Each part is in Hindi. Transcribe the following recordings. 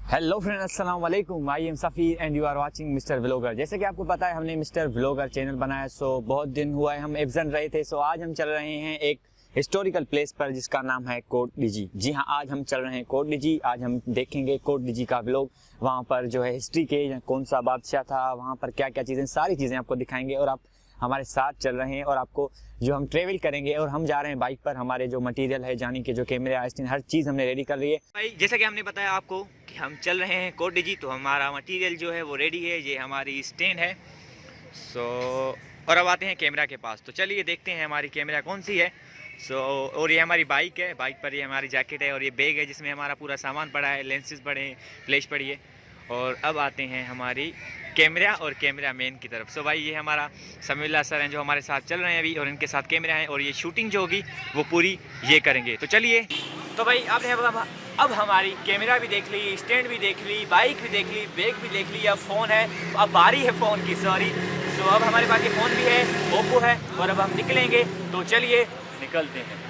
हेलो फ्रेंड, अस्सलाम वालेकुम। I am Safeer and you are watching mister vlogger. जैसे कि आपको पता है हमने मिस्टर व्लॉगर चैनल बनाया। बहुत दिन हुआ है, हम एब्सेंट रहे थे। आज हम चल रहे हैं एक हिस्टोरिकल प्लेस पर जिसका नाम है कोट डीजी। जी हाँ, आज हम चल रहे हैं कोट डीजी। आज हम देखेंगे कोट डीजी का व्लॉग। वहाँ पर जो है हिस्ट्री के कौन सा बादशाह था, वहाँ पर क्या क्या चीज़ें, सारी चीज़ें आपको दिखाएंगे और आप हमारे साथ चल रहे हैं। और आपको जो हम ट्रेवल करेंगे और हम जा रहे हैं बाइक पर। हमारे जो मटेरियल है, जानी के जो कैमरे स्टैंड, हर चीज़ हमने रेडी कर ली है भाई। जैसा कि हमने बताया आपको कि हम चल रहे हैं कोट डीजी, तो हमारा मटेरियल जो है वो रेडी है। ये हमारी स्टैंड है। और अब आते हैं कैमरा के पास। तो चलिए देखते हैं हमारी कैमरा कौन सी है। और ये हमारी बाइक है। बाइक पर ये हमारी जैकेट है और ये बैग है जिसमें हमारा पूरा सामान पड़ा है, लेंसेज पड़े हैं, फ्लैश पड़ी है। और अब आते हैं हमारी कैमरा और कैमरा मैन की तरफ। भाई ये हमारा समीउल्लाह सर हैं जो हमारे साथ चल रहे हैं अभी, और इनके साथ कैमरा है और ये शूटिंग जो होगी वो पूरी ये करेंगे। तो चलिए। तो भाई आपने अब हमारी कैमरा भी देख ली, स्टैंड भी देख ली, बाइक भी देख ली, बैग भी देख ली। अब फ़ोन है, अब बारी है फ़ोन की, सॉरी। अब हमारे पास ये फ़ोन भी है, ओप्पो है। और अब हम निकलेंगे, तो चलिए निकलते हैं।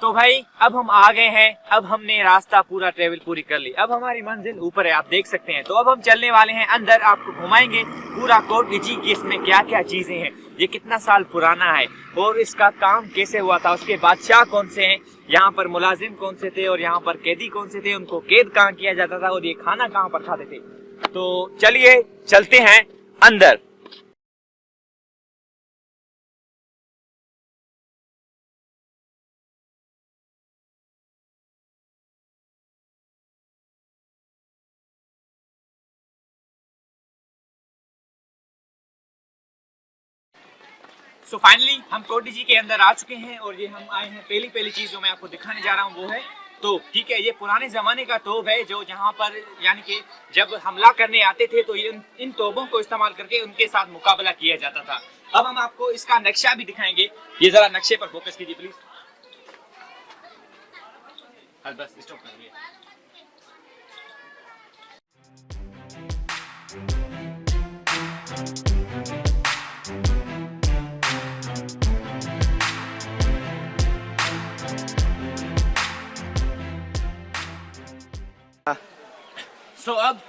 तो भाई अब हम आ गए हैं। अब हमने रास्ता पूरा ट्रेवल पूरी कर ली। अब हमारी मंजिल ऊपर है, आप देख सकते हैं। तो अब हम चलने वाले हैं अंदर, आपको घुमाएंगे पूरा कोट डीजी की इसमें क्या क्या चीजें हैं, ये कितना साल पुराना है और इसका काम कैसे हुआ था, उसके बादशाह कौन से हैं, यहाँ पर मुलाजिम कौन से थे और यहाँ पर कैदी कौन से थे, उनको कैद कहाँ किया जाता था और ये खाना कहाँ पर खाते थे। तो चलिए चलते हैं अंदर। फाइनली हम कोट डीजी के अंदर आ चुके हैं और ये हम आए हैं। पहली चीज जो मैं आपको दिखाने जा रहा हूँ वो है तो ठीक है, ये पुराने जमाने का तोप है जो जहाँ पर यानी कि जब हमला करने आते थे तो इन तोपों को इस्तेमाल करके उनके साथ मुकाबला किया जाता था। अब हम आपको इसका नक्शा भी दिखाएंगे। ये जरा नक्शे पर फोकस कीजिए प्लीज। बस स्टॉप करिए। अब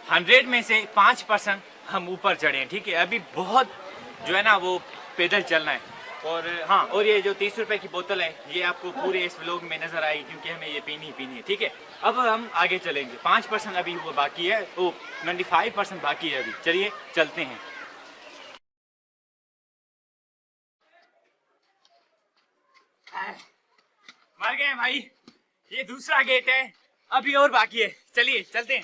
100 में से 5% हम ऊपर चढ़े हैं। ठीक है, अभी बहुत जो है ना वो पैदल चलना है। और हाँ, और ये जो 30 रुपए की बोतल है ये आपको पूरे इस व्लॉग में नजर आएगी, क्योंकि हमें ये पीनी ही पीनी है, ठीक है। अब हम आगे चलेंगे, 5% अभी वो बाकी है, वो 95% बाकी है अभी। चलिए चलते हैं। मर गए भाई, ये दूसरा गेट है, अभी और बाकी है, चलिए चलते हैं।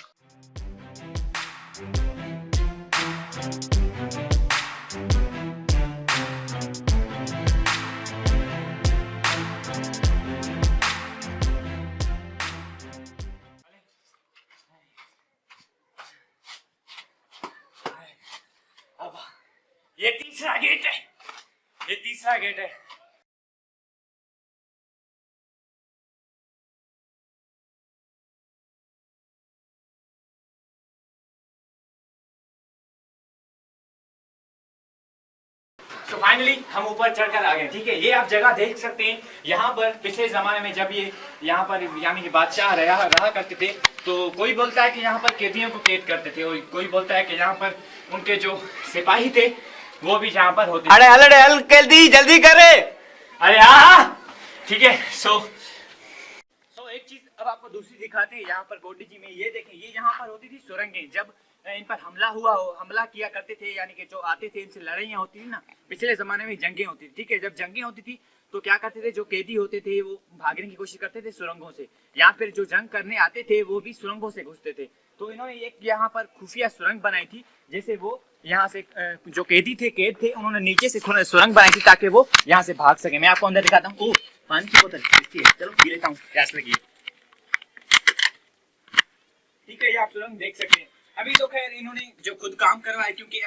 अब ये तीसरा गेट है, ये तीसरा गेट है। तो फाइनली हम ऊपर चढ़कर आ गए, ठीक है। ये आप जगह देख सकते हैं, यहाँ पर पिछले जमाने में जब ये यहाँ पर यानी कि बादशाह रहा करते थे, तो कोई बोलता है कि यहाँ पर कैदियों को कैद करते थे, और कोई बोलता है कि यहाँ पर उनके जो सिपाही थे वो भी यहाँ पर होते। अरे हल कैदी जल्दी करे। अरे हाँ, ठीक है। सो एक चीज अब आपको दूसरी दिखाते हैं, यहाँ पर गोडी जी में ये देखें, ये यहाँ पर होती थी सुरंगें। जब इन पर हमला किया करते थे, यानी कि जो आते थे इनसे लड़ाइयाँ होती थी ना, पिछले जमाने में जंगें होती थी, ठीक है। जब जंगें होती थी तो क्या करते थे, जो कैदी होते थे वो भागने की कोशिश करते थे सुरंगों से, या फिर जो जंग करने आते थे वो भी सुरंगों से घुसते थे। तो इन्होंने एक यहाँ पर खुफिया सुरंग बनाई थी, जैसे वो यहाँ से जो कैद थे उन्होंने नीचे से सुरंग बनाई थी ताकि वो यहाँ से भाग सके। मैं आपको अंदर दिखाता हूँ। ओह, पानी की बोतल, चलो पी लेता हूँ, प्यास लगी। ठीक है, ये आप सुरंग देख सकते हैं। अभी तो खैर इन्होंने जो खुद काम करवाया, क्योंकि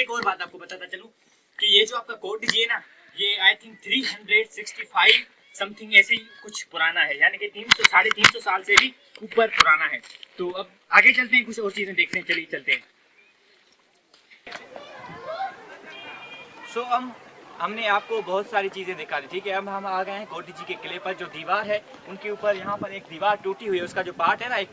एक और बात आपको बताता चलूं कि ये जो आपका कोर्ट जी है ना, ये आई थिंक 365 समथिंग ऐसे ही कुछ पुराना है, यानी कि 300-350 साल से भी ऊपर पुराना है। तो अब आगे चलते हैं, कुछ और चीजें देखते हैं, चलिए चलते हैं। सो हमने आपको बहुत सारी चीजें दिखा दी, ठीक है। अब हम आ गए हैं कोटी जी के किले पर। जो दीवार है उनके ऊपर यहाँ पर एक दीवार टूटी हुई है, उसका जो पार्ट है ना, एक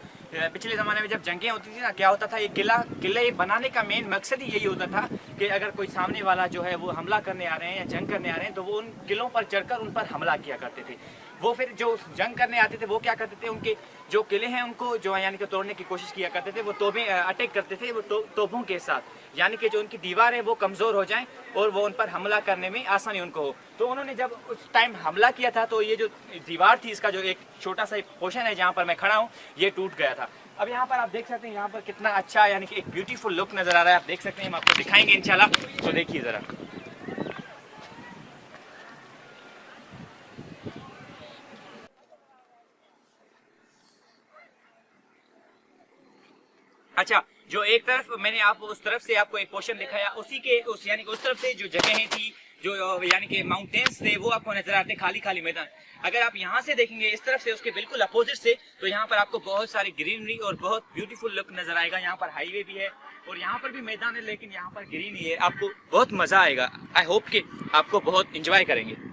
पिछले ज़माने में जब जंगें होती थी ना, क्या होता था, ये किले बनाने का मेन मकसद ही यही होता था कि अगर कोई सामने वाला जो है वो हमला करने आ रहे हैं या जंग करने आ रहे हैं, तो वो उन किलों पर चढ़कर उन पर हमला किया करते थे। वो फिर जो जंग करने आते थे वो क्या करते थे, उनके जो किले हैं उनको जो यानी कि तोड़ने की कोशिश किया करते थे। वो तोपें अटैक करते थे वो तोपों के साथ, यानी कि जो उनकी दीवार है वो कमज़ोर हो जाएं और वो उन पर हमला करने में आसानी उनको हो। तो उन्होंने जब उस टाइम हमला किया था तो ये जो दीवार थी, इसका जो एक छोटा सा पोर्शन है जहाँ पर मैं खड़ा हूँ, ये टूट गया था। अब यहाँ पर आप देख सकते हैं, यहाँ पर कितना अच्छा यानी कि एक ब्यूटीफुल लुक नज़र आ रहा है। आप देख सकते हैं, हम आपको दिखाएंगे इंशाल्लाह। तो देखिए ज़रा, अच्छा, जो एक तरफ मैंने आपको उस तरफ से आपको एक पोर्शन दिखाया, उसी के उस यानी कि उस तरफ से जो जगहें थी, जो यानी कि माउंटेन्स थे, वो आपको नजर आते खाली खाली मैदान। अगर आप यहाँ से देखेंगे इस तरफ से, उसके बिल्कुल अपोजिट से, तो यहाँ पर आपको बहुत सारी ग्रीनरी और बहुत ब्यूटीफुल लुक नजर आएगा। यहाँ पर हाईवे भी है और यहाँ पर भी मैदान है, लेकिन यहाँ पर ग्रीन ही है। आपको बहुत मजा आएगा। आई होप कि आपको बहुत इंजॉय करेंगे।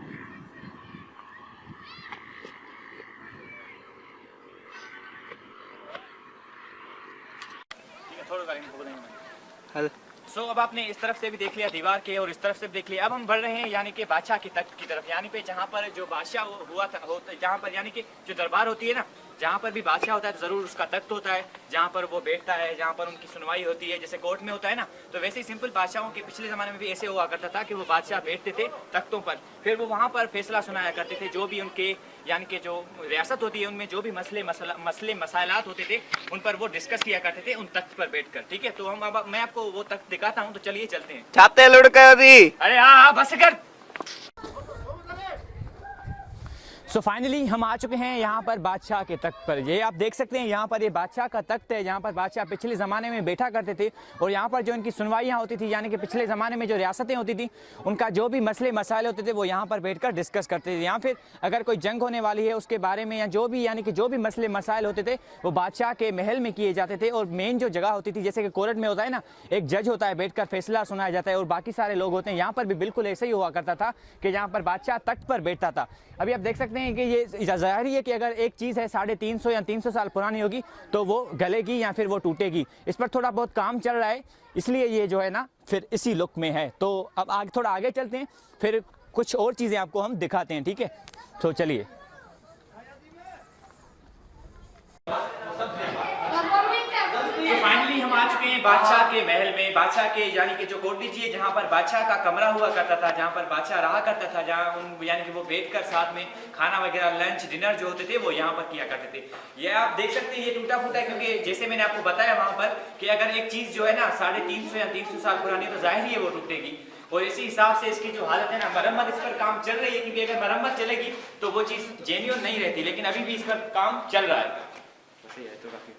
सो अब आपने इस तरफ से भी देख लिया दीवार के, और इस तरफ से भी देख लिया। अब हम बढ़ रहे हैं यानी कि बादशाह के तख्त की तरफ, यानी पे जहाँ पर जो बादशाह हुआ था, जहाँ पर यानी कि जो दरबार होती है ना, जहाँ पर भी बादशाह होता है तो जरूर उसका तख्त होता है, जहाँ पर वो बैठता है, जहाँ पर उनकी सुनवाई होती है, जैसे कोर्ट में होता है ना। तो वैसे ही सिंपल बादशाहों के पिछले ज़माने में भी ऐसे हुआ करता था कि वो बादशाह बैठते थे तख्तों पर, फिर वो वहाँ पर फैसला सुनाया करते थे। जो भी उनके यानी कि जो रियासत होती है उनमें जो भी मसले मसाइलात होते थे, उन पर वो डिस्कस किया करते थे उन तख्त पर बैठकर। ठीक है, तो हम अब मैं आपको वो तख्त दिखाता हूँ, तो चलिए चलते हैं। छाते लुढ़कर दी। अरे हाँ, बस कर। सो फाइनली हम आ चुके हैं यहाँ पर बादशाह के तख्त पर। ये आप देख सकते हैं, यहाँ पर ये बादशाह का तख्त है, जहाँ पर बादशाह पिछले ज़माने में बैठा करते थे, और यहाँ पर जो इनकी सुनवाइयाँ होती थी, यानी कि पिछले ज़माने में जो रियासतें होती थी, उनका जो भी मसले मसाइल होते थे वो यहाँ पर बैठकर डिस्कस करते थे। या फिर अगर कोई जंग होने वाली है उसके बारे में, या जो भी यानी कि जो भी मसले मसाइल होते थे वो बादशाह के महल में किए जाते थे। और मेन जो जगह होती थी, जैसे कि कोर्ट में होता है ना, एक जज होता है, बैठकर फैसला सुनाया जाता है और बाकी सारे लोग होते हैं, यहाँ पर भी बिल्कुल ऐसे ही हुआ करता था कि यहाँ पर बादशाह तख्त पर बैठता था। अभी आप देख सकते हैं हैं कि ये ज़ाहिर है कि अगर एक चीज़ है 350 या 300 साल पुरानी होगी तो वो गलेगी या फिर वो टूटेगी। इस पर थोड़ा बहुत काम चल रहा है, इसलिए ये जो है ना फिर इसी लुक में है। तो अब आगे थोड़ा आगे चलते हैं, फिर कुछ और चीज़ें आपको हम दिखाते हैं, ठीक है। तो चलिए। फाइनली हम आ चुके हैं बादशाह के महल में, बादशाह के यानी कि जो कोठी जी है जहाँ पर बादशाह का कमरा हुआ करता था, जहाँ पर बादशाह रहा करता था, जहाँ उन यानी कि वो बैठकर साथ में खाना वगैरह लंच डिनर जो होते थे वो यहाँ पर किया करते थे। ये आप देख सकते हैं ये टूटा फूटा है, क्योंकि जैसे मैंने आपको बताया वहाँ पर कि अगर एक चीज़ जो है ना 350 या 300 साल पुरानी तो जाहिर है वो टूटेगी, और इसी हिसाब से इसकी जो हालत है ना, मरम्मत इस पर काम चल रही है, क्योंकि अगर मरम्मत चलेगी तो वो चीज़ जेन्युइन नहीं रहती, लेकिन अभी भी इस पर काम चल रहा है। तो काफी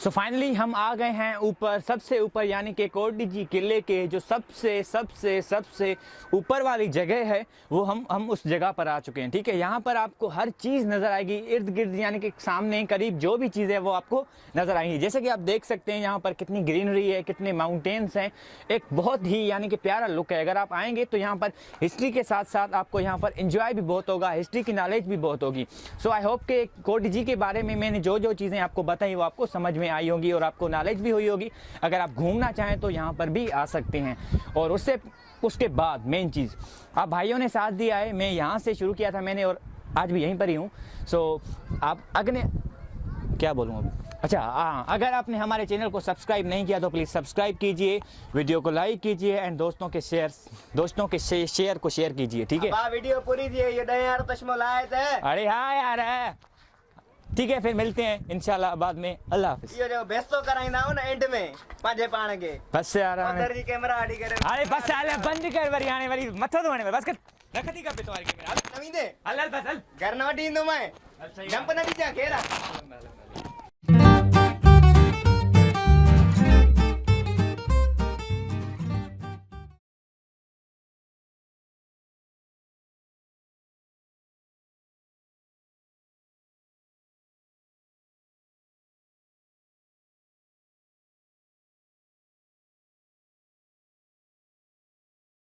सो फाइनली हम आ गए हैं ऊपर, सबसे ऊपर, यानी कि कोटडीजी किले के जो सबसे सबसे सबसे ऊपर वाली जगह है वो हम उस जगह पर आ चुके हैं, ठीक है। यहाँ पर आपको हर चीज़ नज़र आएगी, इर्द गिर्द यानी कि सामने करीब जो भी चीज़ है वो आपको नज़र आएंगी। जैसे कि आप देख सकते हैं यहाँ पर कितनी ग्रीनरी है, कितने माउंटेन्स हैं, एक बहुत ही यानी कि प्यारा लुक है। अगर आप आएंगे तो यहाँ पर हिस्ट्री के साथ साथ आपको यहाँ पर इंजॉय भी बहुत होगा, हिस्ट्री की नॉलेज भी बहुत होगी। सो आई होप कि कोटडीजी के बारे में मैंने जो जो चीज़ें आपको बताई वो आपको समझ में आई होगी और आपको नॉलेज भी हुई होगी। अगर आप घूमना चाहें तो यहाँ पर भी आ सकते हैं। और उसके बाद मेन चीज़, आप भाइयों ने साथ दिया है, मैं यहाँ से शुरू किया था मैंने और आज भी यहीं पर ही हूँ। सो आप अगले क्या बोलूँ अब, अच्छा हाँ, अगर आपने हमारे चैनल को सब्सक्राइब नहीं किया तो प्लीज़ सब्सक्राइब कीजिए, वीडियो को लाइक कीजिए एंड दोस्तों के शेयर को शेयर कीजिए, ठीक है। वीडियो पूरी थी ये यार चश्मा लाए थे। अरे हाँ यार है, ठीक है, फिर मिलते हैं इंशाल्लाह बाद में। अल्लाह हाफिज़। ये जो बेस्तो कराइंदा हो ना एंड में पांजे पाण के बस यार उधर जी कैमरा आड़ी करे। अरे बस आले बंद कर वरी आने वाली मथो धोने में बस कर रखती का पे तुम्हारे कैमरा नवी दे अल्लाह बस घर न वठी ईंदो मैं अच्छा जंप न ॾिजां केरु